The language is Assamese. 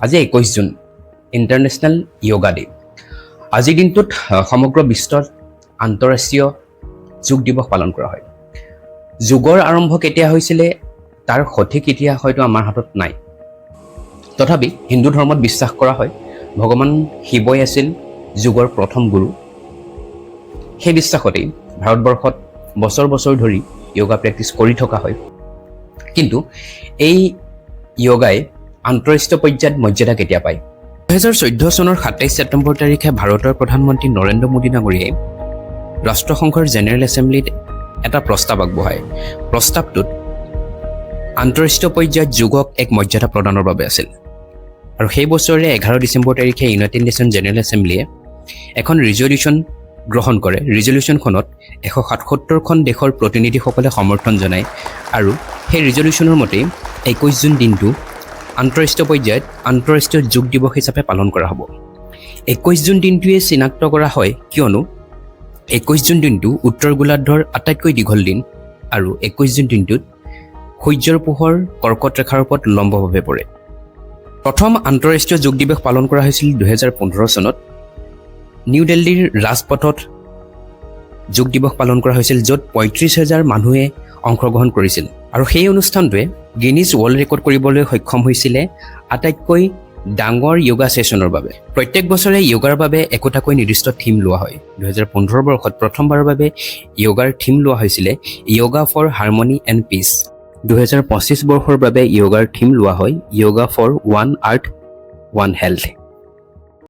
আজি 21 জুন ইণ্টাৰনেশ্যনেল য়োগা ডে। আজিৰ দিনটোত সমগ্ৰ বিশ্বত আন্তঃৰাষ্ট্ৰীয় যোগ দিৱস পালন কৰা হয়। যোগৰ আৰম্ভ কেতিয়া হৈছিলে তাৰ সঠিক ইতিহাস হয়তো আমাৰ হাতত নাই। তথাপি হিন্দু ধৰ্মত বিশ্বাস কৰা হয় ভগৱান শিৱই আছিল যোগৰ প্ৰথম গুৰু। সেই বিশ্বাসতেই ভাৰতবৰ্ষত বছৰ বছৰ ধৰি য়োগা প্ৰেক্টিছ কৰি থকা হয়। কিন্তু এই য়োগাই আন্তঃৰাষ্ট্ৰীয় পৰ্যায়ত মৰ্যাদা কেতিয়া পায়? 2014 চনৰ 27 ছেপ্টেম্বৰ তাৰিখে ভাৰতৰ প্ৰধানমন্ত্ৰী নৰেন্দ্ৰ মোদী ডাঙৰীয়াই ৰাষ্ট্ৰসংঘৰ জেনেৰেল এছেম্বলিত এটা প্ৰস্তাৱ আগবঢ়ায়। প্ৰস্তাৱটোত আন্তঃৰাষ্ট্ৰীয় পৰ্যায়ত যোগক এক মৰ্যাদা প্ৰদানৰ বাবে আছিল। আৰু সেই বছৰে 11 ডিচেম্বৰ তাৰিখে ইউনাইটেড নেশ্যন জেনেৰেল এছেম্বলিয়ে এখন ৰিজলিউশ্যন গ্ৰহণ কৰে। ৰিজলিউশ্যনখনত 177খন দেশৰ প্ৰতিনিধিসকলে সমৰ্থন জনায় আৰু সেই ৰিজলিউশ্যনৰ মতেই 21 জুন দিনটো আন্তঃৰাষ্ট্ৰীয় পৰ্যায়ত আন্তঃৰাষ্ট্ৰীয় যোগ দিৱস হিচাপে পালন কৰা হ'ব। 21 জুন দিনটোৱে চিনাক্ত কৰা হয় কিয়নো 21 জুন দিনটো উত্তৰ গোলাৰ্ধৰ আটাইতকৈ দীঘল দিন আৰু 21 জুন দিনটোত সূৰ্যৰ পোহৰ কৰ্কট ৰেখাৰ ওপৰত লম্বভাৱে পৰে। প্ৰথম আন্তঃৰাষ্ট্ৰীয় যোগ দিৱস পালন কৰা হৈছিল 2015 চনত নিউ দিল্লীৰ ৰাজপথত যোগ দিৱস পালন কৰা হৈছিল, য'ত 35,000 মানুহে অংশগ্ৰহণ কৰিছিল। আৰু সেই অনুষ্ঠানটোৱে গিনিজ ৱৰ্ল্ড ৰেকৰ্ড কৰিবলৈ সক্ষম হৈছিলে আটাইতকৈ ডাঙৰ য়োগা ছেছনৰ বাবে। প্ৰত্যেক বছৰে য়োগাৰ বাবে একোটাকৈ নিৰ্দিষ্ট থিম লোৱা হয়। 2015 বৰ্ষত প্ৰথমবাৰৰ বাবে য়োগাৰ থিম লোৱা হৈছিলে yoga for harmony and peace. 2025 বৰ্ষৰ বাবে য়োগাৰ থিম লোৱা হয় yoga for one earth one health.